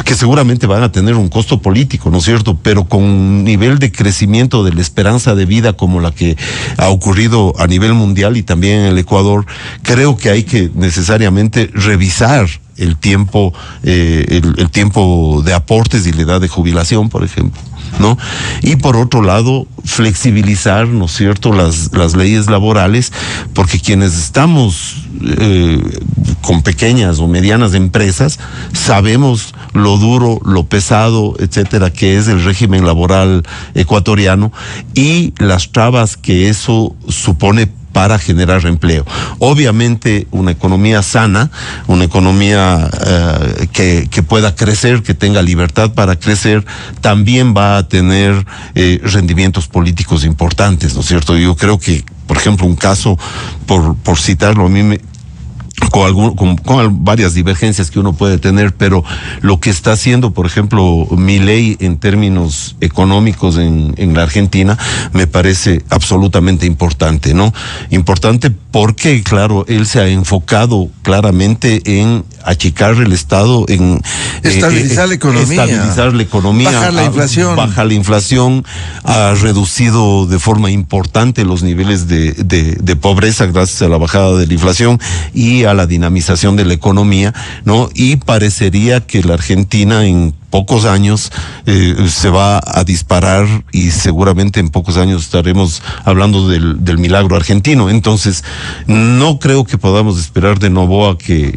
que seguramente van a tener un costo político, ¿no es cierto?, pero con un nivel de crecimiento de la esperanza de vida como la que ha ocurrido a nivel mundial y también en el Ecuador, creo que hay que necesariamente revisar el tiempo de aportes y la edad de jubilación, por ejemplo, ¿no? Y por otro lado, flexibilizar, ¿no es cierto?, las leyes laborales, porque quienes estamos con pequeñas o medianas empresas sabemos lo duro, lo pesado, etcétera, que es el régimen laboral ecuatoriano y las trabas que eso supone para generar empleo. Obviamente una economía sana, una economía que pueda crecer, que tenga libertad para crecer, también va a tener rendimientos políticos importantes, ¿no es cierto? Yo creo que, por ejemplo, un caso, por citarlo, a mí con varias divergencias que uno puede tener, pero lo que está haciendo, por ejemplo, Milei en términos económicos en la Argentina, me parece absolutamente importante, ¿no? Importante porque, claro, él se ha enfocado claramente en achicar el Estado, en estabilizar la economía, bajar la inflación, ha reducido de forma importante los niveles de pobreza gracias a la bajada de la inflación y a la dinamización de la economía, ¿no? Y parecería que la Argentina en pocos años se va a disparar y seguramente en pocos años estaremos hablando del milagro argentino. Entonces, no creo que podamos esperar de Noboa que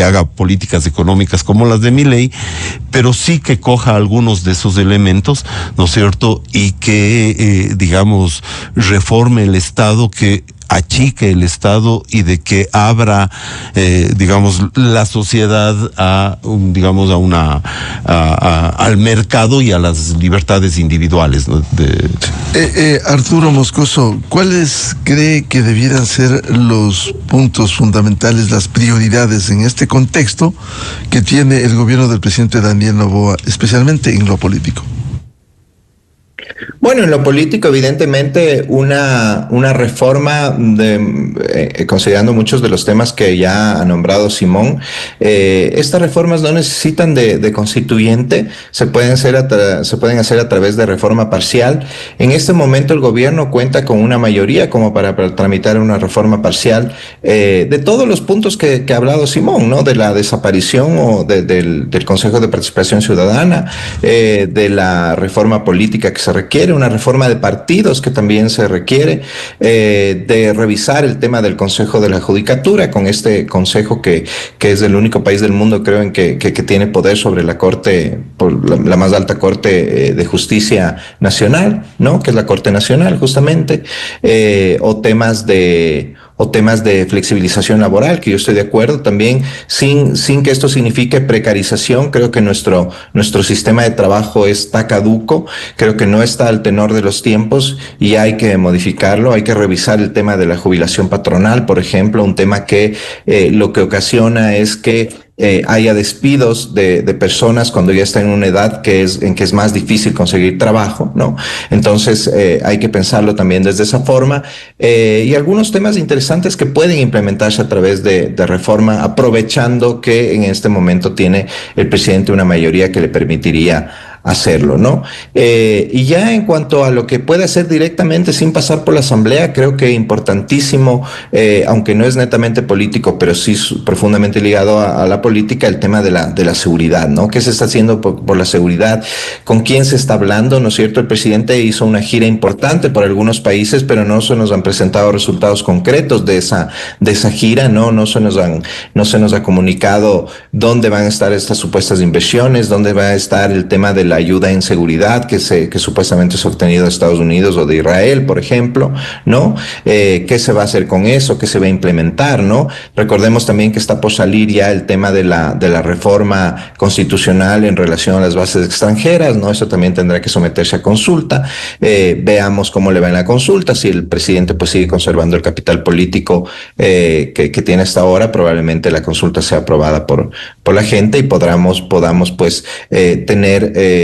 haga políticas económicas como las de Milei, pero sí que coja algunos de esos elementos, ¿no es cierto?, y que, digamos, reforme el Estado, que achique el Estado y de que abra, digamos, la sociedad al mercado y a las libertades individuales, ¿no? Arturo Moscoso, ¿cuáles cree que debieran ser los puntos fundamentales, las prioridades en este contexto que tiene el gobierno del presidente Daniel Noboa, especialmente en lo político? Bueno, en lo político, evidentemente, una reforma, considerando muchos de los temas que ya ha nombrado Simón, estas reformas no necesitan de constituyente, se pueden hacer a través de reforma parcial. En este momento el gobierno cuenta con una mayoría como para tramitar una reforma parcial de todos los puntos que ha hablado Simón, ¿no? De la desaparición o del Consejo de Participación Ciudadana, de la reforma política que se requiere, requiere, una reforma de partidos que también se requiere, de revisar el tema del Consejo de la Judicatura, con este consejo que es el único país del mundo, creo, en que tiene poder sobre la Corte, por la más alta Corte de Justicia Nacional, ¿no? Que es la Corte Nacional, justamente, o temas de flexibilización laboral, que yo estoy de acuerdo también, sin que esto signifique precarización. Creo que nuestro sistema de trabajo está caduco, creo que no está al tenor de los tiempos y hay que modificarlo. Hay que revisar el tema de la jubilación patronal, por ejemplo, un tema que lo que ocasiona es que haya despidos de personas cuando ya están en una edad en que es más difícil conseguir trabajo, ¿no? Entonces hay que pensarlo también desde esa forma, y algunos temas interesantes que pueden implementarse a través de reforma, aprovechando que en este momento tiene el presidente una mayoría que le permitiría hacerlo, ¿no? Y ya en cuanto a lo que puede hacer directamente sin pasar por la Asamblea, creo que importantísimo, aunque no es netamente político, pero sí profundamente ligado a la política, el tema de la seguridad, ¿no? ¿Qué se está haciendo por la seguridad? ¿Con quién se está hablando? ¿No es cierto? El presidente hizo una gira importante por algunos países, pero no se nos han presentado resultados concretos de esa gira, ¿no? No se nos ha comunicado dónde van a estar estas supuestas inversiones, dónde va a estar el tema de la ayuda en seguridad que supuestamente se ha obtenido de Estados Unidos o de Israel, por ejemplo, ¿no? ¿Qué se va a hacer con eso? ¿Qué se va a implementar, no? Recordemos también que está por salir ya el tema de la reforma constitucional en relación a las bases extranjeras, ¿no? Eso también tendrá que someterse a consulta. Veamos cómo le va en la consulta. Si el presidente pues sigue conservando el capital político que tiene hasta ahora, probablemente la consulta sea aprobada por la gente y podamos pues tener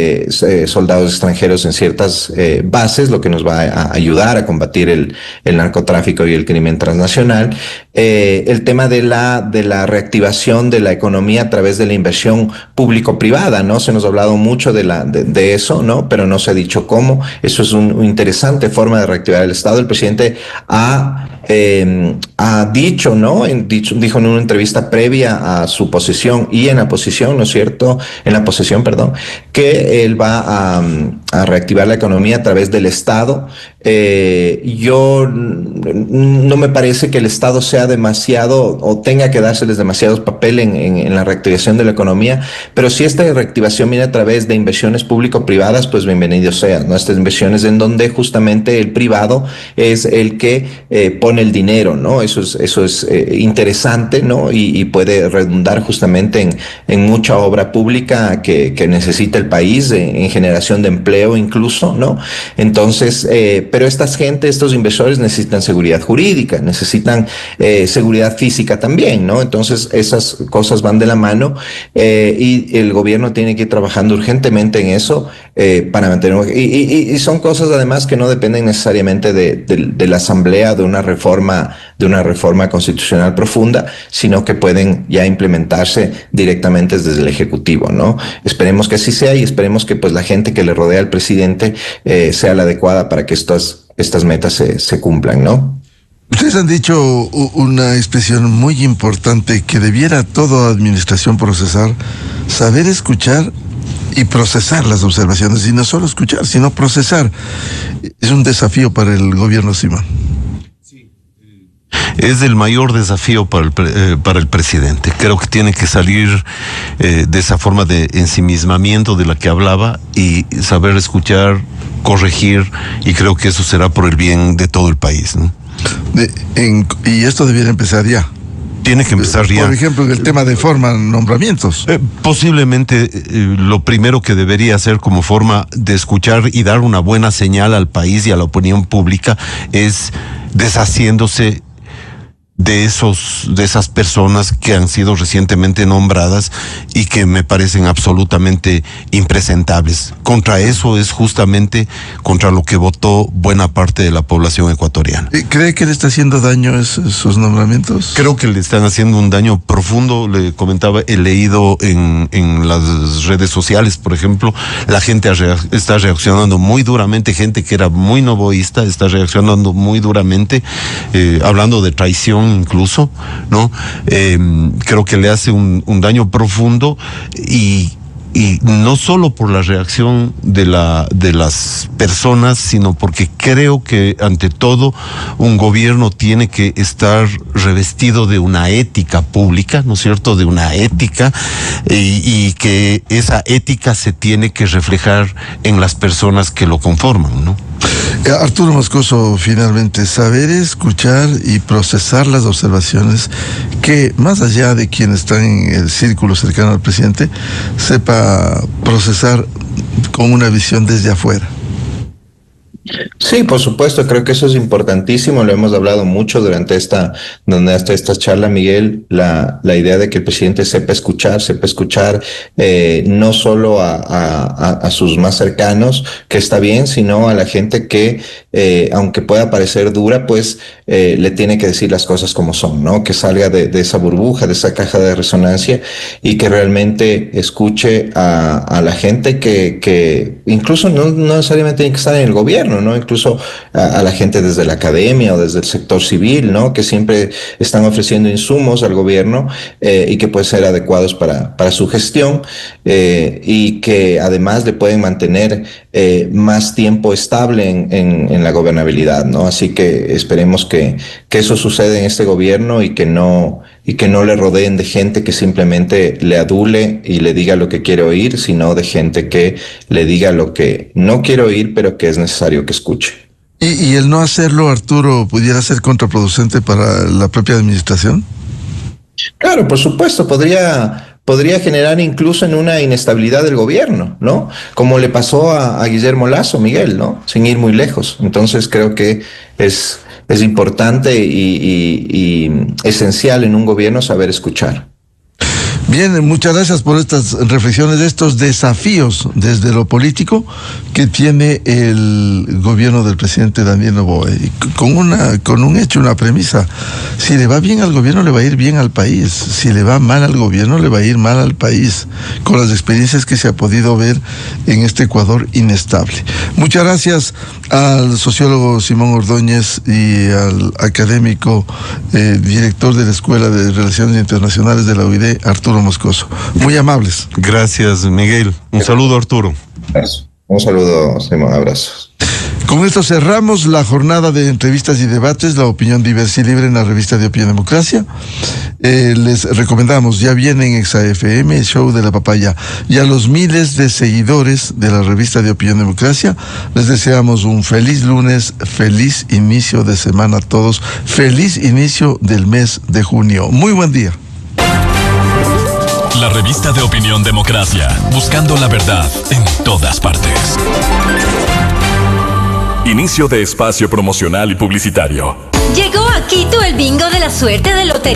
soldados extranjeros en ciertas bases, lo que nos va a ayudar a combatir el narcotráfico y el crimen transnacional. El tema de la reactivación de la economía a través de la inversión público-privada, ¿no? Se nos ha hablado mucho de eso, ¿no? Pero no se ha dicho cómo. Eso es una interesante forma de reactivar el Estado. El presidente ha dicho, ¿no? Dijo en una entrevista previa a su posesión y en la posesión, ¿no es cierto? En la posesión, perdón, que él va a reactivar la economía a través del Estado. Yo no me parece que el Estado sea demasiado o tenga que dárseles demasiado papel en la reactivación de la economía, pero si esta reactivación viene a través de inversiones público-privadas, pues bienvenido sea, ¿no? Estas inversiones en donde justamente el privado es el que pone el dinero, ¿no? Eso es interesante, ¿no? Y puede redundar justamente en mucha obra pública que necesita el país, en generación de empleo incluso, ¿no? Entonces, pero estos inversores necesitan seguridad jurídica, necesitan seguridad física también, ¿no? Entonces, esas cosas van de la mano, y el gobierno tiene que ir trabajando urgentemente en eso para mantener. Y son cosas además que no dependen necesariamente de la Asamblea, de una reforma constitucional profunda, sino que pueden ya implementarse directamente desde el Ejecutivo, ¿no? Esperemos que así sea y esperemos que pues la gente que le rodea al presidente sea la adecuada para que estas metas se cumplan, ¿no? Ustedes han dicho una expresión muy importante que debiera toda administración procesar: saber escuchar y procesar las observaciones, y no solo escuchar, sino procesar. Es un desafío para el gobierno, Simón. Es el mayor desafío para el presidente. Creo que tiene que salir de esa forma de ensimismamiento de la que hablaba y saber escuchar, corregir, y creo que eso será por el bien de todo el país, ¿no? Y esto debiera empezar ya. Tiene que empezar ya. Por ejemplo, en el tema de forma, nombramientos. Posiblemente lo primero que debería hacer como forma de escuchar y dar una buena señal al país y a la opinión pública es deshaciéndose de esas personas que han sido recientemente nombradas y que me parecen absolutamente impresentables. Contra eso es justamente contra lo que votó buena parte de la población ecuatoriana. ¿Cree que le está haciendo daño esos nombramientos? Creo que le están haciendo un daño profundo. Le comentaba, he leído en las redes sociales, por ejemplo, la gente está reaccionando muy duramente, gente que era muy novoísta está reaccionando muy duramente, hablando de traición incluso, ¿no? Creo que le hace un daño profundo y y no solo por la reacción de las personas, sino porque creo que ante todo un gobierno tiene que estar revestido de una ética pública, ¿no es cierto?, de una ética, y que esa ética se tiene que reflejar en las personas que lo conforman, ¿no? Arturo Moscoso, finalmente, saber escuchar y procesar las observaciones que, más allá de quienes están en el círculo cercano al presidente, sepa procesar con una visión desde afuera. Sí, por supuesto, creo que eso es importantísimo, lo hemos hablado mucho durante esta charla, Miguel, la idea de que el presidente sepa escuchar no solo a sus más cercanos, que está bien, sino a la gente que, aunque pueda parecer dura, pues le tiene que decir las cosas como son, ¿no? Que salga de esa burbuja, de esa caja de resonancia, y que realmente escuche a la gente que incluso no necesariamente tiene que estar en el gobierno, ¿no? Incluso a la gente desde la academia o desde el sector civil, ¿no? Que siempre están ofreciendo insumos al gobierno y que pueden ser adecuados para su gestión y que además le pueden mantener más tiempo estable en la gobernabilidad, ¿no? Así que esperemos que eso suceda en este gobierno y que no le rodeen de gente que simplemente le adule y le diga lo que quiere oír, sino de gente que le diga lo que no quiere oír, pero que es necesario que escuche. ¿Y el no hacerlo, Arturo, pudiera ser contraproducente para la propia administración? Claro, por supuesto, podría generar incluso en una inestabilidad del gobierno, ¿no? Como le pasó a Guillermo Lasso, Miguel, ¿no? Sin ir muy lejos. Entonces creo que es importante y esencial en un gobierno saber escuchar. Bien, muchas gracias por estas reflexiones, estos desafíos desde lo político que tiene el gobierno del presidente Daniel Noboa. Y con un hecho, una premisa: si le va bien al gobierno, le va a ir bien al país. Si le va mal al gobierno, le va a ir mal al país, con las experiencias que se ha podido ver en este Ecuador inestable. Muchas gracias al sociólogo Simón Ordóñez y al académico director de la Escuela de Relaciones Internacionales de la UID, Arturo Moscoso. Muy amables. Gracias, Miguel. Un saludo, Arturo. Gracias. Un saludo, Simón. Abrazos. Con esto cerramos la jornada de entrevistas y debates, la opinión diversa y libre en la revista de Opinión Democracia. Les recomendamos, ya viene en ExaFM, el show de la papaya, y a los miles de seguidores de la revista de Opinión Democracia, les deseamos un feliz lunes, feliz inicio de semana a todos, feliz inicio del mes de junio. Muy buen día. La revista de Opinión Democracia, buscando la verdad en todas partes. Inicio de espacio promocional y publicitario. Llegó a Quito el bingo de la suerte de lotería.